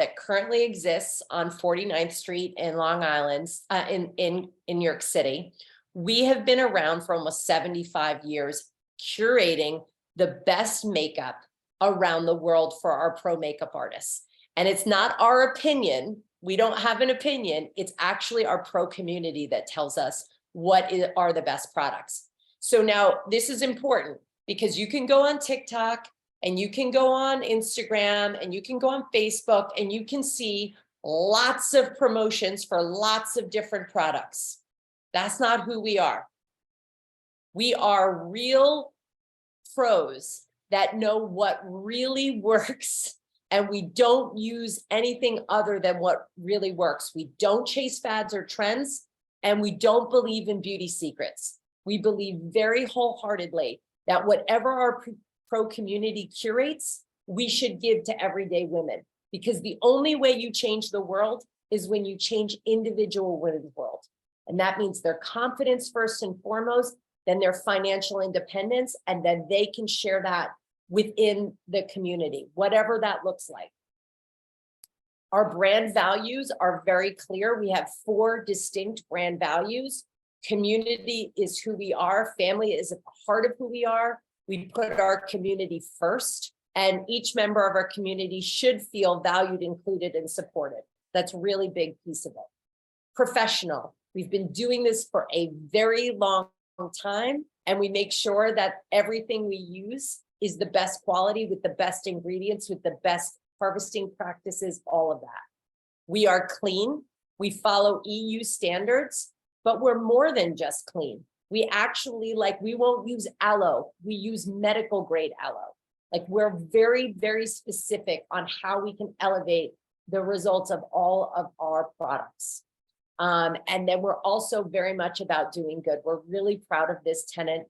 that currently exists on 49th Street in Long Island, in New York City. We have been around for almost 75 years, curating the best makeup around the world for our pro makeup artists. And it's not our opinion. We don't have an opinion. It's actually our pro community that tells us what are the best products. So now this is important because you can go on TikTok and you can go on Instagram and you can go on Facebook and you can see lots of promotions for lots of different products. That's not who we are. We are real pros that know what really works, and we don't use anything other than what really works. We don't chase fads or trends, and we don't believe in beauty secrets. We believe very wholeheartedly that whatever our pro community curates, we should give to everyday women, because the only way you change the world is when you change individual women's world. And that means their confidence first and foremost, then their financial independence, and then they can share that within the community, whatever that looks like. Our brand values are very clear. We have 4 distinct brand values. Community is who we are. Family is at the heart of who we are. We put our community first, and each member of our community should feel valued, included, and supported. That's a really big piece of it. Professional. We've been doing this for a very long time, and we make sure that everything we use is the best quality with the best ingredients, with the best harvesting practices, all of that. We are clean. We follow EU standards, but we're more than just clean. We actually, we won't use aloe. We use medical grade aloe. We're very, very specific on how we can elevate the results of all of our products. And then we're also very much about doing good. We're really proud of this tenet.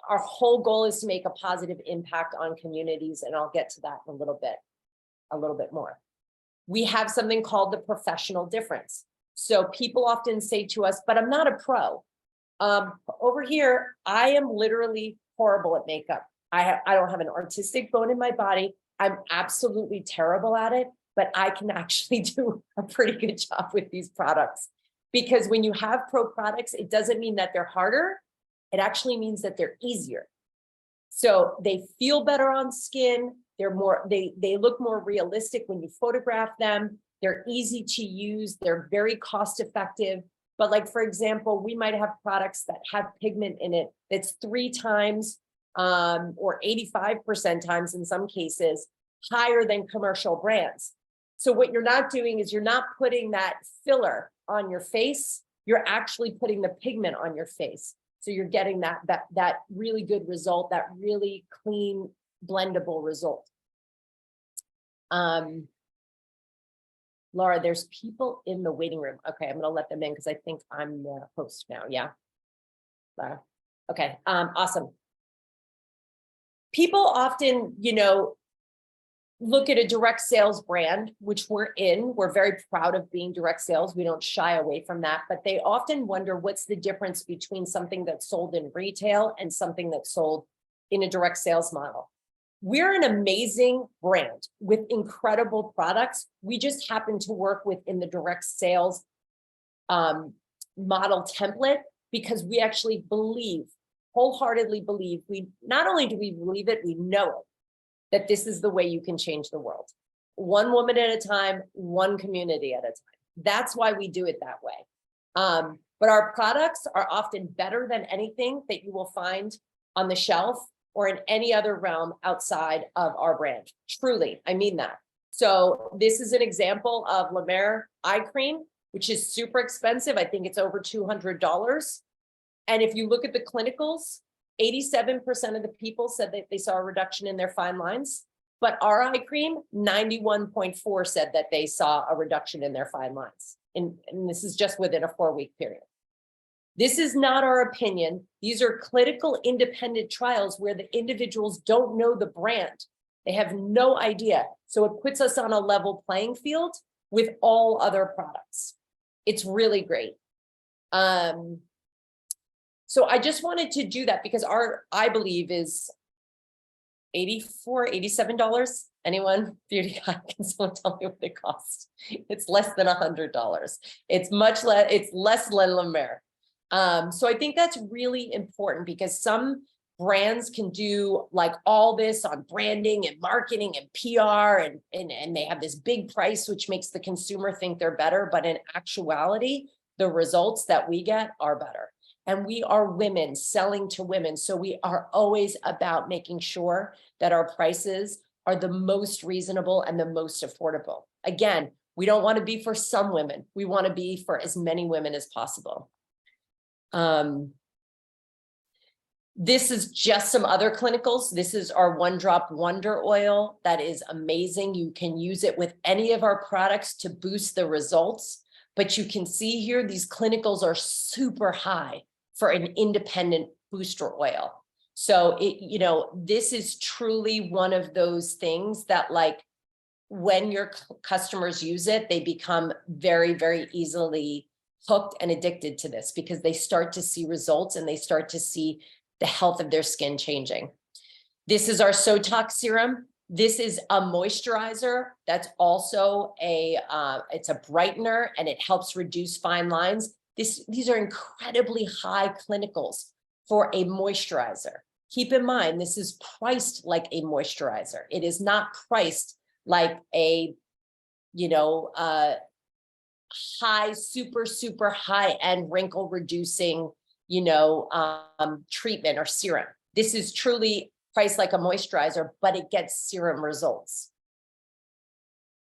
Our whole goal is to make a positive impact on communities, and I'll get to that in a little bit more. We have something called the professional difference. So people often say to us, but I'm not a pro. Over here, I am literally horrible at makeup. I don't have an artistic bone in my body. I'm absolutely terrible at it, but I can actually do a pretty good job with these products. Because when you have pro products, it doesn't mean that they're harder. It actually means that they're easier. So they feel better on skin. They look more realistic when you photograph them. They're easy to use. They're very cost effective. But for example, we might have products that have pigment in it that's 3 times or 85% times in some cases higher than commercial brands. So what you're not doing is you're not putting that filler on your face. You're actually putting the pigment on your face. So you're getting that really good result, that really clean, blendable result. Laura, there's people in the waiting room. Okay, I'm gonna let them in because I think I'm the host now. Yeah, Laura. Okay, awesome. People often, look at a direct sales brand, which we're in. We're very proud of being direct sales. We don't shy away from that, but they often wonder what's the difference between something that's sold in retail and something that's sold in a direct sales model. We're an amazing brand with incredible products. We just happen to work within the direct sales model template because we actually wholeheartedly believe, not only do we believe it, we know it, that this is the way you can change the world. One woman at a time, one community at a time. That's why we do it that way. But our products are often better than anything that you will find on the shelf or in any other realm outside of our brand. Truly, I mean that. So this is an example of La Mer eye cream, which is super expensive. I think it's over $200. And if you look at the clinicals, 87% of the people said that they saw a reduction in their fine lines, but our eye cream, 91.4% said that they saw a reduction in their fine lines. And this is just within a 4-week period. This is not our opinion. These are clinical independent trials where the individuals don't know the brand. They have no idea. So it puts us on a level playing field with all other products. It's really great. So I just wanted to do that because I believe is $84, $87. Anyone? Beauty guy, can someone tell me what it costs? It's less than $100. It's much less, it's less than La Mer. So I think that's really important because some brands can do like all this on branding and marketing and PR and they have this big price, which makes the consumer think they're better. But in actuality, the results that we get are better. And we are women selling to women. So we are always about making sure that our prices are the most reasonable and the most affordable. Again, we don't want to be for some women. We want to be for as many women as possible. This is just some other clinicals. This is our One Drop Wonder Oil. That is amazing. You can use it with any of our products to boost the results. But you can see here, these clinicals are super high for an independent booster oil. So this is truly one of those things that like when your customers use it, they become very, very easily hooked and addicted to this because they start to see results and they start to see the health of their skin changing. This is our Sotox serum. This is a moisturizer that's also it's a brightener and it helps reduce fine lines. These are incredibly high clinicals for a moisturizer. Keep in mind, this is priced like a moisturizer. It is not priced like a, high, super high-end wrinkle reducing, treatment or serum. This is truly priced like a moisturizer, but it gets serum results.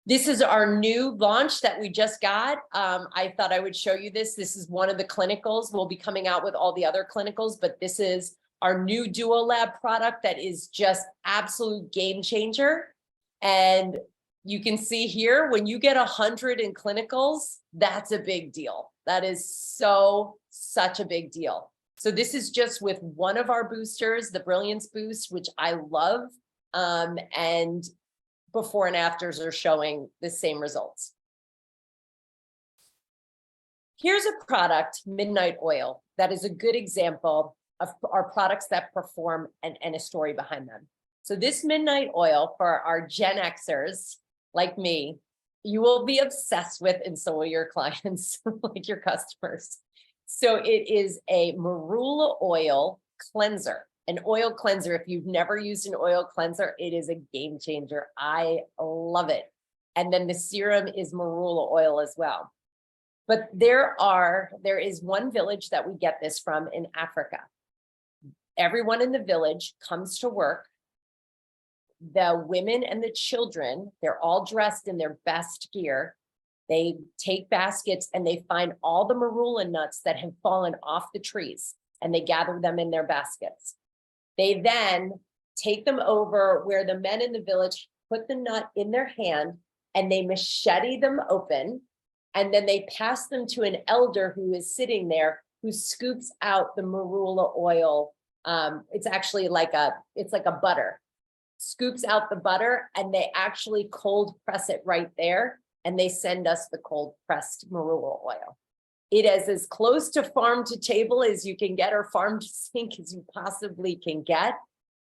This is our new launch that we just got. I thought I would show you this. This is one of the clinicals. We'll be coming out with all the other clinicals, but this is our new Duolab product that is just absolute game changer. And you can see here, when you get 100 in clinicals, that's a big deal. That is such a big deal. So this is just with one of our boosters, the Brilliance Boost, which I love. And before and afters are showing the same results. Here's a product, Midnight Oil, that is a good example of our products that perform and a story behind them. So this Midnight Oil for our Gen Xers like me, you will be obsessed with, and so will your clients, like your customers. So it is a marula oil cleanser. An oil cleanser, if you've never used an oil cleanser, it is a game changer. I love it. And then the serum is marula oil as well. But there is one village that we get this from in Africa. Everyone in the village comes to work. The women and the children, they're all dressed in their best gear. They take baskets and they find all the marula nuts that have fallen off the trees and they gather them in their baskets. They then take them over where the men in the village put the nut in their hand and they machete them open. And then they pass them to an elder who is sitting there who scoops out the marula oil. It's actually like a butter. Scoops out the butter and they actually cold press it right there. And they send us the cold pressed marula oil. It is as close to farm to table as you can get, or farm to sink as you possibly can get.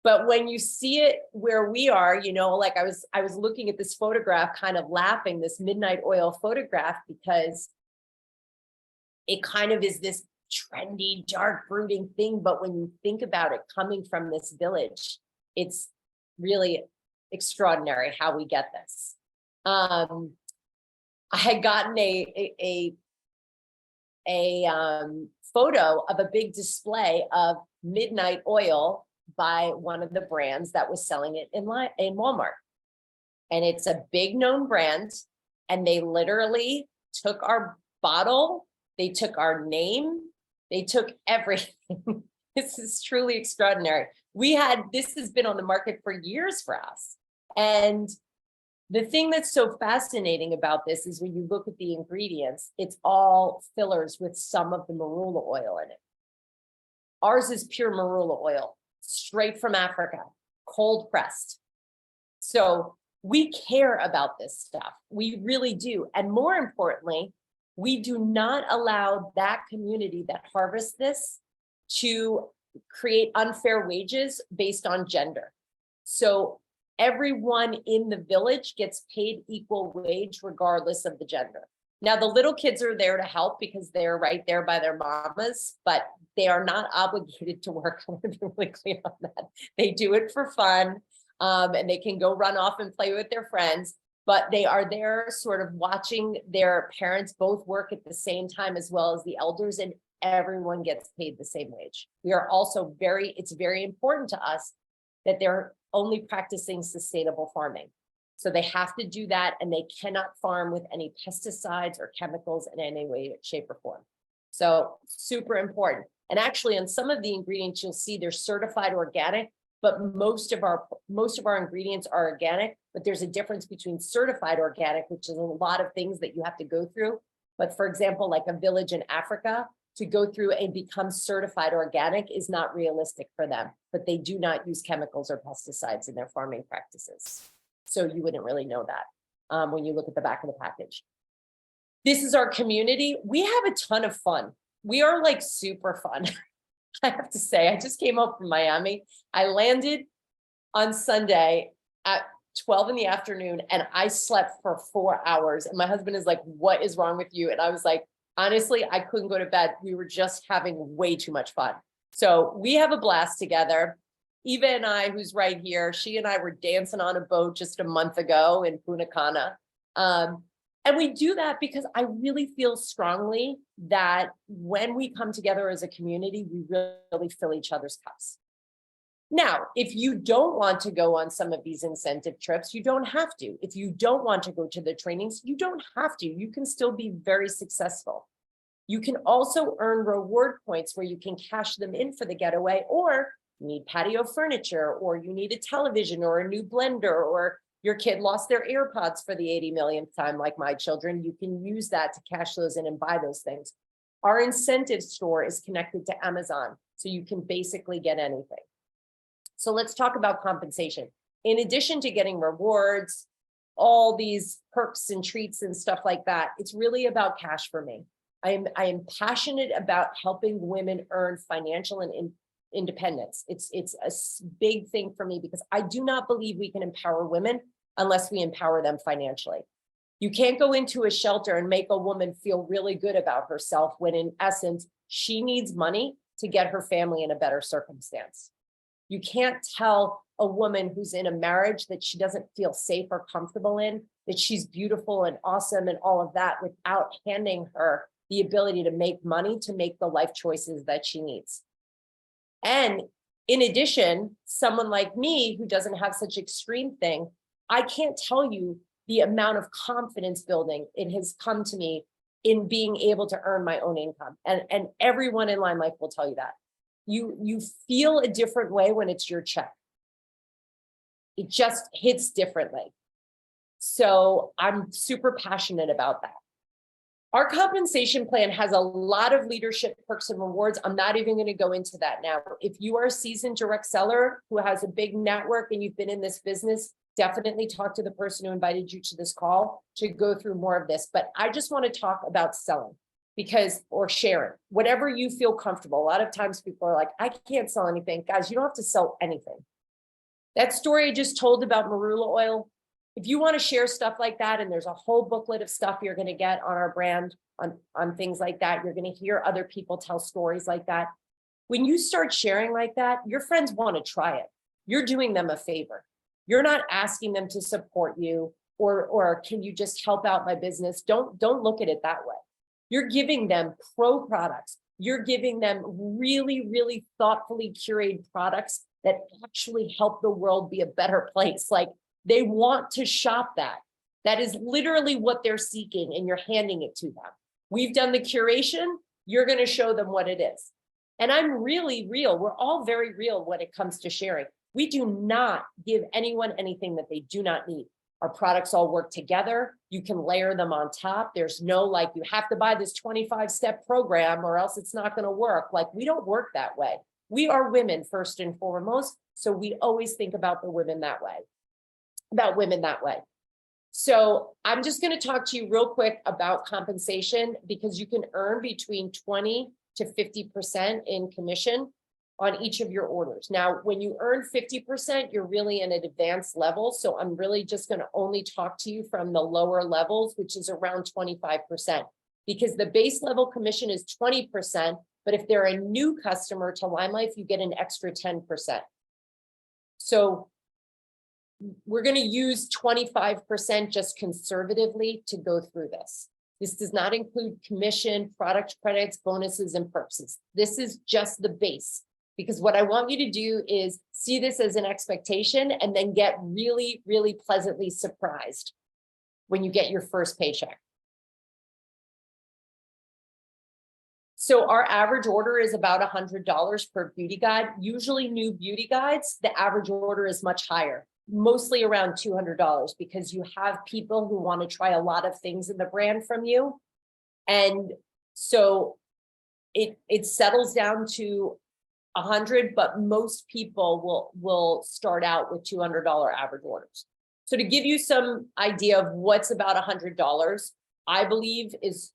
But when you see it where we are, like I was looking at this photograph, kind of laughing, this Midnight Oil photograph, because it kind of is this trendy, dark, brooding thing. But when you think about it coming from this village, it's really extraordinary how we get this. I had gotten a photo of a big display of Midnight Oil by one of the brands that was selling it in Walmart. And it's a big known brand. And they literally took our bottle, they took our name, they took everything. This is truly extraordinary. This has been on the market for years for us. And the thing that's so fascinating about this is when you look at the ingredients, it's all fillers with some of the marula oil in it. Ours is pure marula oil, straight from Africa, cold pressed. So we care about this stuff. We really do. And more importantly, we do not allow that community that harvests this to create unfair wages based on gender. So everyone in the village gets paid equal wage regardless of the gender. Now, the little kids are there to help because they're right there by their mamas, but they are not obligated to work. I want to be really clear on that. They do it for fun, and they can go run off and play with their friends, but they are there sort of watching their parents both work at the same time as well as the elders, and everyone gets paid the same wage. We are also it's very important to us that they're only practicing sustainable farming. So they have to do that, and they cannot farm with any pesticides or chemicals in any way, shape, or form. So super important. And actually, on some of the ingredients, you'll see they're certified organic, but most of our ingredients are organic. But there's a difference between certified organic, which is a lot of things that you have to go through. But for example, like a village in Africa, to go through and become certified organic is not realistic for them, but they do not use chemicals or pesticides in their farming practices. So you wouldn't really know that when you look at the back of the package. This is our community. We have a ton of fun. We are like super fun. I have to say, I just came home from Miami. I landed on Sunday at 12 in the afternoon and I slept for 4 hours. And my husband is like, what is wrong with you? And I was like, honestly, I couldn't go to bed. We were just having way too much fun. So we have a blast together. Eva and I, who's right here, she and I were dancing on a boat just a month ago in Punta Cana. And we do that because I really feel strongly that when we come together as a community, we really fill each other's cups. Now, if you don't want to go on some of these incentive trips, you don't have to. If you don't want to go to the trainings, you don't have to. You can still be very successful. You can also earn reward points where you can cash them in for the getaway, or you need patio furniture, or you need a television or a new blender, or your kid lost their AirPods for the 80 millionth time, like my children. You can use that to cash those in and buy those things. Our incentive store is connected to Amazon, so you can basically get anything. So let's talk about compensation. In addition to getting rewards, all these perks and treats and stuff like that, it's really about cash for me. I am passionate about helping women earn financial and independence. It's a big thing for me because I do not believe we can empower women unless we empower them financially. You can't go into a shelter and make a woman feel really good about herself when in essence, she needs money to get her family in a better circumstance. You can't tell a woman who's in a marriage that she doesn't feel safe or comfortable in, that she's beautiful and awesome and all of that without handing her the ability to make money to make the life choices that she needs. And in addition, someone like me who doesn't have such extreme thing, I can't tell you the amount of confidence building it has come to me in being able to earn my own income. And everyone in LimeLife will tell you that. You feel a different way when it's your check. It just hits differently. So I'm super passionate about that. Our compensation plan has a lot of leadership perks and rewards. I'm not even going to go into that now. If you are a seasoned direct seller who has a big network and you've been in this business, definitely talk to the person who invited you to this call to go through more of this. But I just want to talk about selling or sharing, whatever you feel comfortable. A lot of times people are like, I can't sell anything. Guys, you don't have to sell anything. That story I just told about marula oil, if you want to share stuff like that, and there's a whole booklet of stuff you're going to get on our brand on things like that, you're going to hear other people tell stories like that. When you start sharing like that, your friends want to try it. You're doing them a favor. You're not asking them to support you or can you just help out my business? Don't look at it that way. You're giving them pro products. You're giving them really, really thoughtfully curated products that actually help the world be a better place. Like, they want to shop that. That is literally what they're seeking, and you're handing it to them. We've done the curation. You're going to show them what it is. And I'm really real. We're all very real when it comes to sharing. We do not give anyone anything that they do not need. Our products all work together. You can layer them on top. There's no like, you have to buy this 25-step program or else it's not going to work. Like, we don't work that way. We are women first and foremost. So we always think about the women that way. So I'm just going to talk to you real quick about compensation, because you can earn between 20 to 50% in commission. on each of your orders. Now, when you earn 50%, you're really in an advanced level. So I'm really just going to only talk to you from the lower levels, which is around 25%, because the base level commission is 20%. But if they're a new customer to LimeLife, you get an extra 10%. So we're going to use 25% just conservatively to go through this. This does not include commission, product credits, bonuses, and perks. This is just the base, because what I want you to do is see this as an expectation and then get really, really pleasantly surprised when you get your first paycheck. So our average order is about $100 per beauty guide. Usually new beauty guides, the average order is much higher, mostly around $200, because you have people who want to try a lot of things in the brand from you. And so it settles down to 100, but most people will start out with $200 average orders. So to give you some idea of what's about $100, I believe is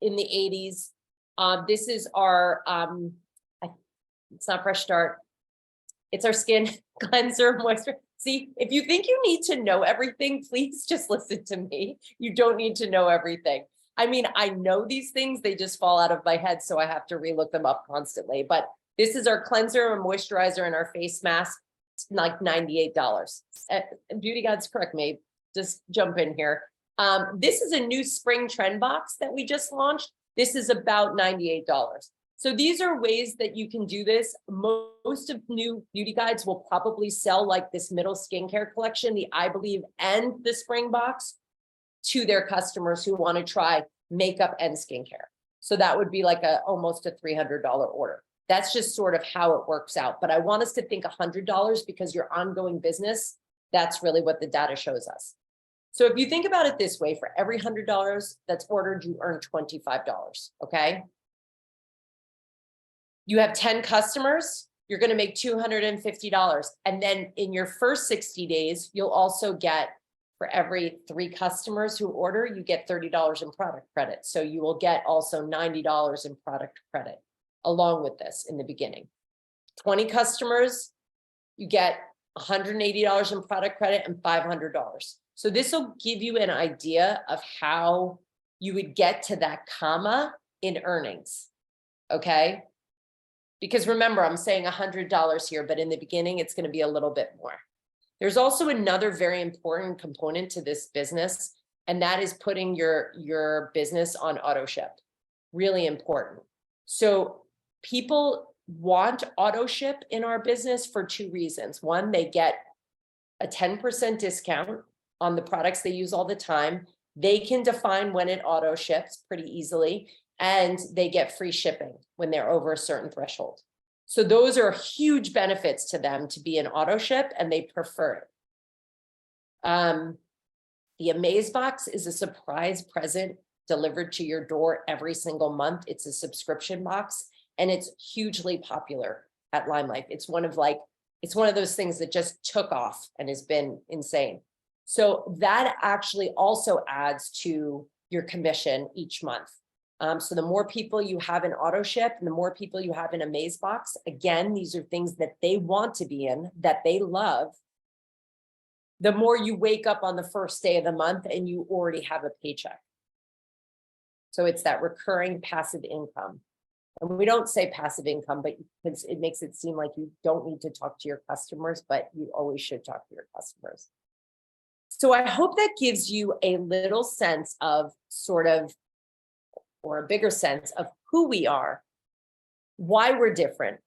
in the 80s. This is our, it's not Fresh Start. It's our skin cleanser moisture. See, if you think you need to know everything, please just listen to me. You don't need to know everything. I mean, I know these things, they just fall out of my head, so I have to relook them up constantly. But this is our cleanser and moisturizer and our face mask. It's like $98. Beauty Gods, correct me, just jump in here. This is a new spring trend box that we just launched. This is about $98. So these are ways that you can do this. Most of new beauty guides will probably sell like this middle skincare collection, the I Believe and the spring box, to their customers who want to try makeup and skincare. So that would be like almost a $300 order. That's just sort of how it works out. But I want us to think $100 because your ongoing business, that's really what the data shows us. So if you think about it this way, for every $100 that's ordered, you earn $25, okay? You have 10 customers, you're going to make $250. And then in your first 60 days, you'll also get, for every 3 customers who order, you get $30 in product credit. So you will get also $90 in product credit along with this in the beginning. 20 customers, you get $180 in product credit and $500. So this will give you an idea of how you would get to that comma in earnings, okay? Because remember, I'm saying $100 here, but in the beginning, it's going to be a little bit more. There's also another very important component to this business, and that is putting your business on auto ship. Really important. So people want auto ship in our business for 2 reasons. One, they get a 10% discount on the products they use all the time. They can define when it auto ships pretty easily, and they get free shipping when they're over a certain threshold. So those are huge benefits to them to be an auto ship, and they prefer it. The Amaze Box is a surprise present delivered to your door every single month. It's a subscription box, and it's hugely popular at LimeLife. It's one of those things that just took off and has been insane. So that actually also adds to your commission each month. So the more people you have in auto ship and the more people you have in Amaze Box, again, these are things that they want to be in, that they love. The more you wake up on the first day of the month and you already have a paycheck. So it's that recurring passive income. And we don't say passive income, but because it makes it seem like you don't need to talk to your customers, but you always should talk to your customers. So I hope that gives you a little sense of or a bigger sense of who we are, why we're different,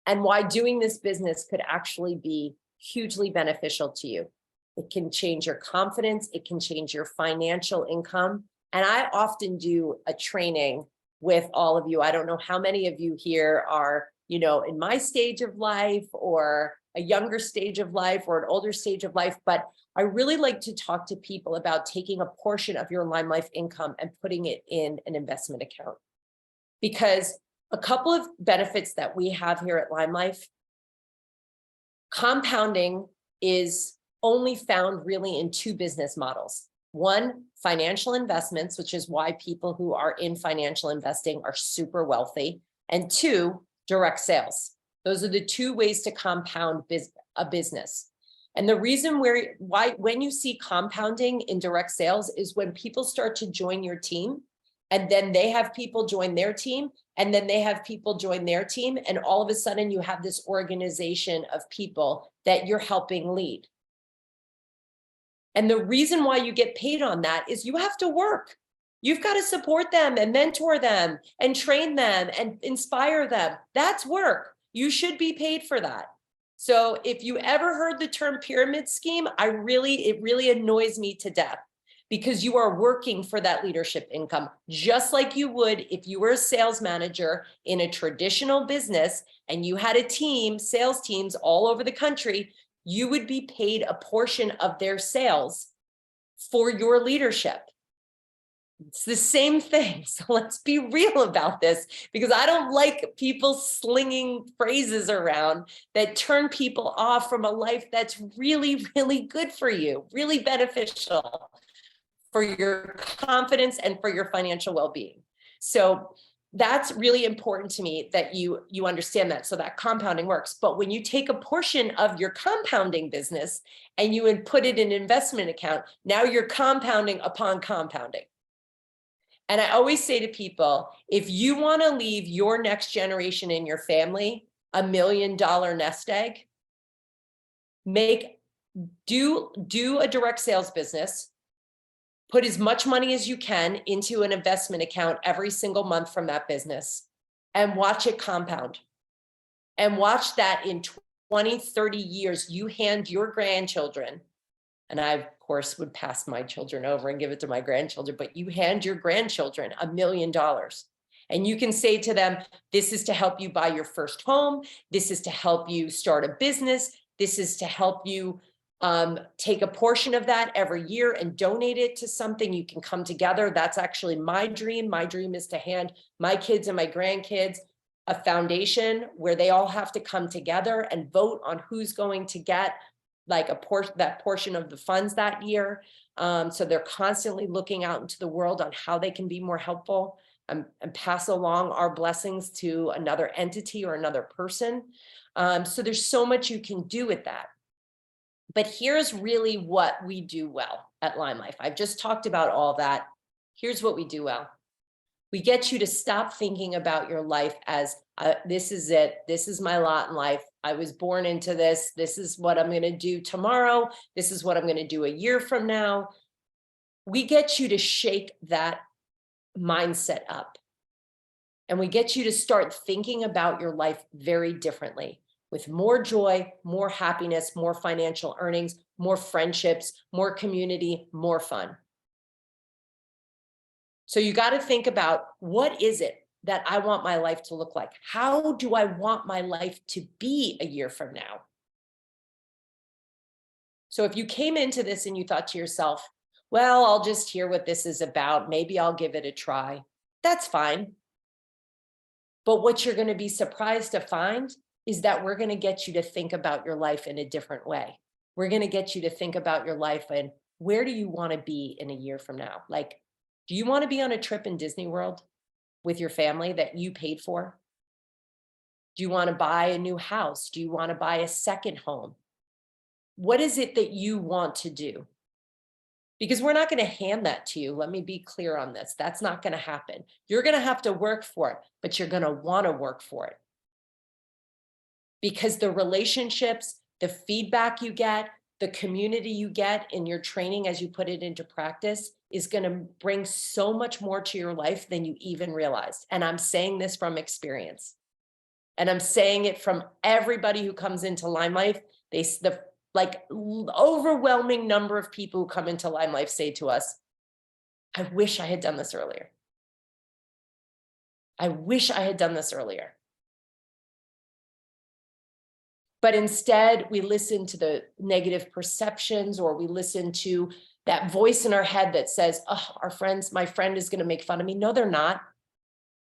and why doing this business could actually be hugely beneficial to you. It can change your confidence. It can change your financial income. And I often do a training with all of you. I don't know how many of you here are, in my stage of life or a younger stage of life or an older stage of life, but I really like to talk to people about taking a portion of your LimeLife income and putting it in an investment account. Because a couple of benefits that we have here at LimeLife, compounding is only found really in 2 business models. One, financial investments, which is why people who are in financial investing are super wealthy. And 2, direct sales. Those are the two ways to compound a business. And the reason why when you see compounding in direct sales is when people start to join your team, and then they have people join their team, and then they have people join their team, and all of a sudden you have this organization of people that you're helping lead. And the reason why you get paid on that is you have to work. You've got to support them and mentor them and train them and inspire them. That's work. You should be paid for that. So if you ever heard the term pyramid scheme, it really annoys me to death, because you are working for that leadership income, just like you would if you were a sales manager in a traditional business and you had a team, sales teams all over the country. You would be paid a portion of their sales for your leadership. It's the same thing. So let's be real about this, because I don't like people slinging phrases around that turn people off from a life that's really, really good for you, really beneficial for your confidence and for your financial well-being. So that's really important to me that you understand that, so that compounding works. But when you take a portion of your compounding business and you put it in an investment account, now you're compounding upon compounding. And I always say to people, if you want to leave your next generation in your family $1 million nest egg, do a direct sales business. Put as much money as you can into an investment account every single month from that business, and watch it compound. And watch that in 20, 30 years, you hand your grandchildren, and I, of course, would pass my children over and give it to my grandchildren, but you hand your grandchildren $1 million. And you can say to them, this is to help you buy your first home. This is to help you start a business. This is to help you take a portion of that every year and donate it to something. You can come together. That's actually my dream. My dream is to hand my kids and my grandkids a foundation where they all have to come together and vote on who's going to get like that portion of the funds that year. So they're constantly looking out into the world on how they can be more helpful and pass along our blessings to another entity or another person. So there's so much you can do with that. But here's really what we do well at LimeLife. I've just talked about all that. Here's what we do well. We get you to stop thinking about your life as this is it. This is my lot in life. I was born into this. This is what I'm going to do tomorrow. This is what I'm going to do a year from now. We get you to shake that mindset up. And we get you to start thinking about your life very differently, with more joy, more happiness, more financial earnings, more friendships, more community, more fun. So you got to think about, what is it that I want my life to look like? How do I want my life to be a year from now? So if you came into this and you thought to yourself, well, I'll just hear what this is about. Maybe I'll give it a try. That's fine. But what you're going to be surprised to find is that we're going to get you to think about your life in a different way. We're going to get you to think about your life and where do you want to be in a year from now? Like, do you want to be on a trip in Disney World with your family that you paid for? Do you want to buy a new house? Do you want to buy a second home? What is it that you want to do? Because we're not going to hand that to you. Let me be clear on this. That's not going to happen. You're going to have to work for it, but you're going to want to work for it. Because the relationships, the feedback you get, the community you get in your training as you put it into practice is going to bring so much more to your life than you even realized. And I'm saying this from experience. And I'm saying it from everybody who comes into LimeLife. The overwhelming number of people who come into LimeLife say to us, I wish I had done this earlier. I wish I had done this earlier. But instead, we listen to the negative perceptions, or we listen to that voice in our head that says, oh, my friend is going to make fun of me. No, they're not.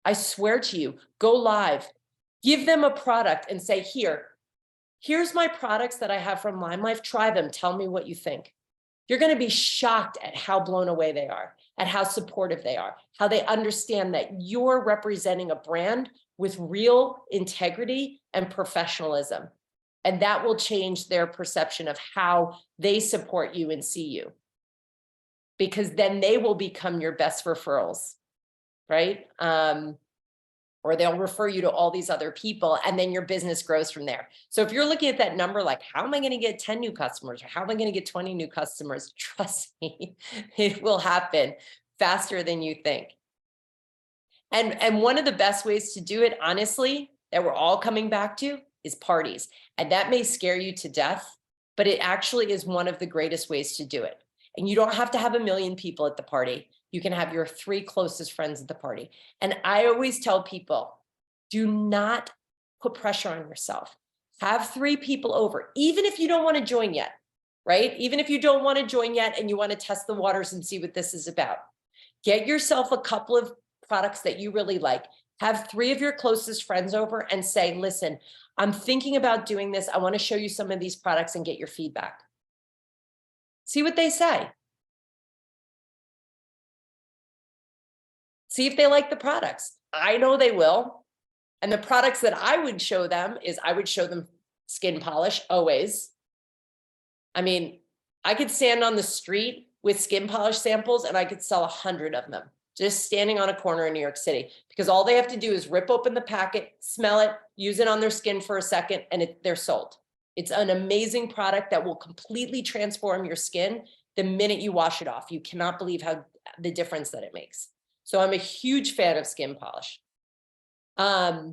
I swear to you, go live, give them a product and say, here's my products that I have from LimeLife. Try them. Tell me what you think. You're going to be shocked at how blown away they are, at how supportive they are, how they understand that you're representing a brand with real integrity and professionalism. And that will change their perception of how they support you and see you. Because then they will become your best referrals, right? Or they'll refer you to all these other people, and then your business grows from there. So if you're looking at that number, like, how am I going to get 10 new customers? Or how am I going to get 20 new customers? Trust me, it will happen faster than you think. And one of the best ways to do it, honestly, that we're all coming back to is parties. And that may scare you to death, but it actually is one of the greatest ways to do it. And you don't have to have 1 million people at the party. You can have your 3 closest friends at the party. And I always tell people, do not put pressure on yourself. Have 3 people over, even if you don't want to join yet, right? Even if you don't want to join yet and you want to test the waters and see what this is about. Get yourself a couple of products that you really like. Have 3 of your closest friends over and say, listen, I'm thinking about doing this. I want to show you some of these products and get your feedback. See what they say. See if they like the products. I know they will. And the products that I would show them is I would show them skin polish always. I mean, I could stand on the street with skin polish samples and I could sell 100 of them just standing on a corner in New York City, because all they have to do is rip open the packet, smell it, use it on their skin for a second, and they're sold. It's an amazing product that will completely transform your skin the minute you wash it off. You cannot believe how the difference that it makes. So I'm a huge fan of skin polish. I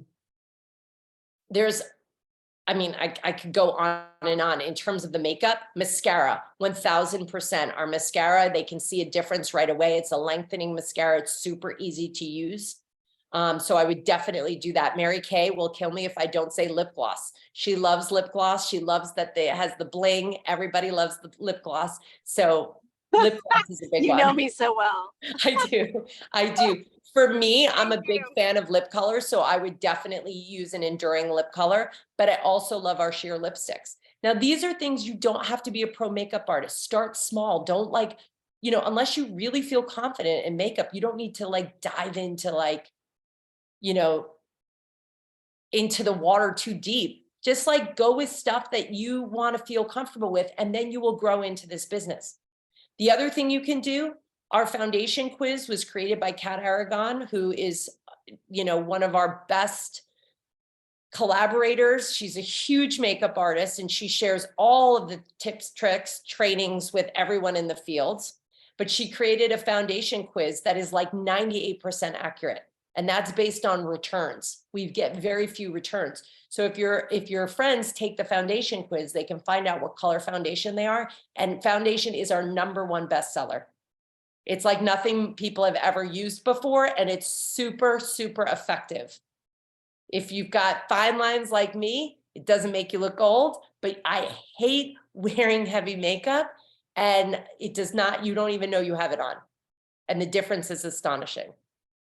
could go on and on in terms of the makeup. Mascara, 1000%. Our mascara, they can see a difference right away. It's a lengthening mascara. It's super easy to use. So I would definitely do that. Mary Kay will kill me if I don't say lip gloss. She loves lip gloss. She loves that it has the bling. Everybody loves the lip gloss. So lip gloss is a big one. You know me so well. I do. For me, I'm a big fan of lip color, so I would definitely use an enduring lip color, but I also love our sheer lipsticks. Now, these are things you don't have to be a pro makeup artist. Start small. Don't unless you really feel confident in makeup, you don't need to dive into into the water too deep. Just go with stuff that you want to feel comfortable with, and then you will grow into this business. The other thing you can do, our foundation quiz was created by Kat Aragon, who is, one of our best collaborators. She's a huge makeup artist, and she shares all of the tips, tricks, trainings with everyone in the field. But she created a foundation quiz that is 98% accurate. And that's based on returns. We get very few returns. So if your friends take the foundation quiz, they can find out what color foundation they are. And foundation is our #1 bestseller. It's like nothing people have ever used before, and it's super, super effective. If you've got fine lines like me, it doesn't make you look old, but I hate wearing heavy makeup, and it does not, you don't even know you have it on. And the difference is astonishing.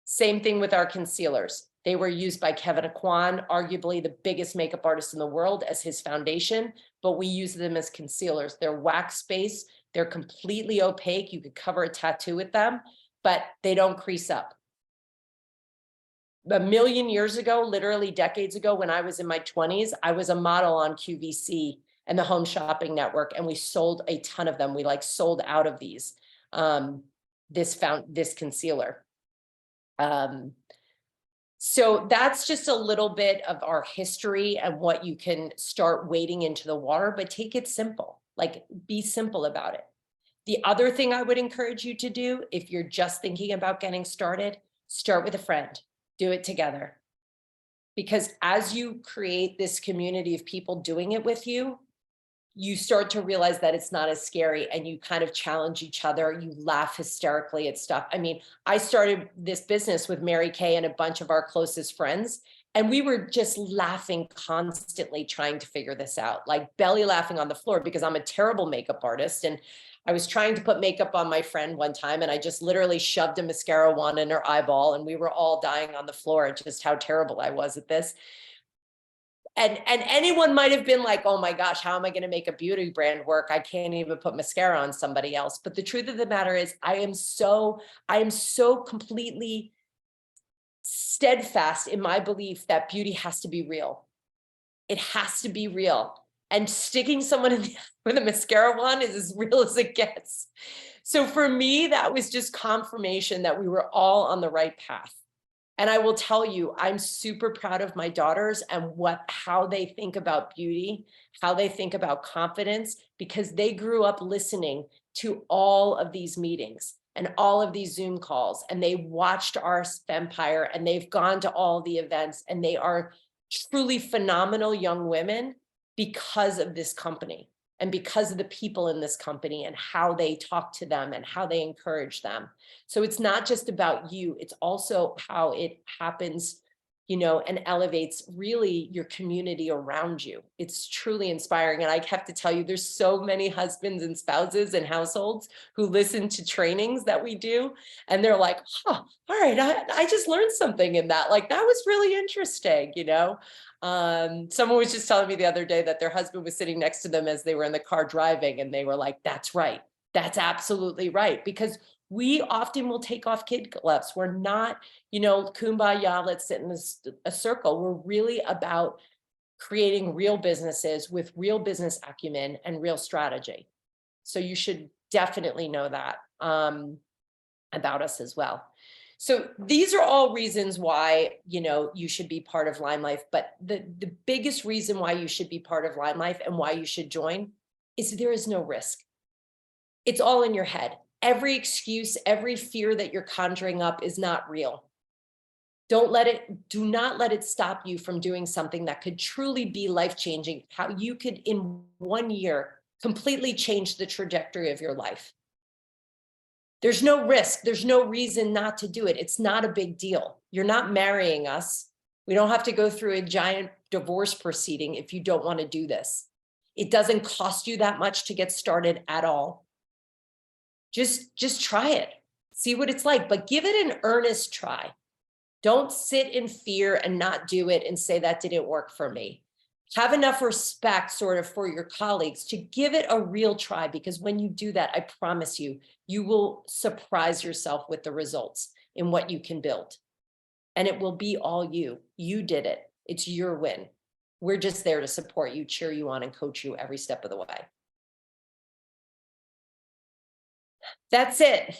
Same thing with our concealers. They were used by Kevin Aquan, arguably the biggest makeup artist in the world, as his foundation, but we use them as concealers. They're wax-based. They're completely opaque. You could cover a tattoo with them, but they don't crease up. 1 million years ago, literally decades ago, when I was in my 20s, I was a model on QVC and the Home Shopping Network, and we sold a ton of them. We sold out of these, this concealer. So that's just a little bit of our history and what you can start wading into the water, but take it simple. Be simple about it. The other thing I would encourage you to do, if you're just thinking about getting started, start with a friend. Do it together. Because as you create this community of people doing it with you, you start to realize that it's not as scary, and you kind of challenge each other. You laugh hysterically at stuff. I mean, I started this business with Mary Kay and a bunch of our closest friends, and we were just laughing constantly trying to figure this out, belly laughing on the floor, because I'm a terrible makeup artist. And I was trying to put makeup on my friend one time, and I just literally shoved a mascara wand in her eyeball, and we were all dying on the floor at just how terrible I was at this. And anyone might have been like, oh my gosh, how am I going to make a beauty brand work? I can't even put mascara on somebody else. But the truth of the matter is, I am so completely steadfast in my belief that beauty has to be real. It has to be real. And sticking someone in the, with a mascara wand is as real as it gets. So for me, that was just confirmation that we were all on the right path. And I will tell you, I'm super proud of my daughters and how they think about beauty, how they think about confidence, because they grew up listening to all of these meetings and all of these Zoom calls, and they watched our Empire, and they've gone to all the events, and they are truly phenomenal young women because of this company and because of the people in this company and how they talk to them and how they encourage them. So it's not just about you, it's also how it happens, you know, and elevates really your community around you. It's truly inspiring. And I have to tell you, there's so many husbands and spouses and households who listen to trainings that we do. And they're like, huh, all right, I just learned something in that. Like, that was really interesting, you know? Someone was just telling me the other day that their husband was sitting next to them as they were in the car driving, and they were like, that's right. That's absolutely right. Because we often will take off kid gloves. We're not, you know, kumbaya, let's sit in a circle. We're really about creating real businesses with real business acumen and real strategy. So you should definitely know that about us as well. So these are all reasons why, you know, you should be part of LimeLife. But the biggest reason why you should be part of LimeLife and why you should join is there is no risk. It's all in your head. Every excuse, every fear that you're conjuring up is not real. Do not let it stop you from doing something that could truly be life-changing, how you could in 1 year completely change the trajectory of your life. There's no risk. There's no reason not to do it. It's not a big deal. You're not marrying us. We don't have to go through a giant divorce proceeding if you don't want to do this. It doesn't cost you that much to get started at all. Just try it. See what it's like, but give it an earnest try. Don't sit in fear and not do it and say that didn't work for me. Have enough respect sort of for your colleagues to give it a real try, because when you do that, I promise you, you will surprise yourself with the results in what you can build. And it will be all you. You did it. It's your win. We're just there to support you, cheer you on, and coach you every step of the way. That's it.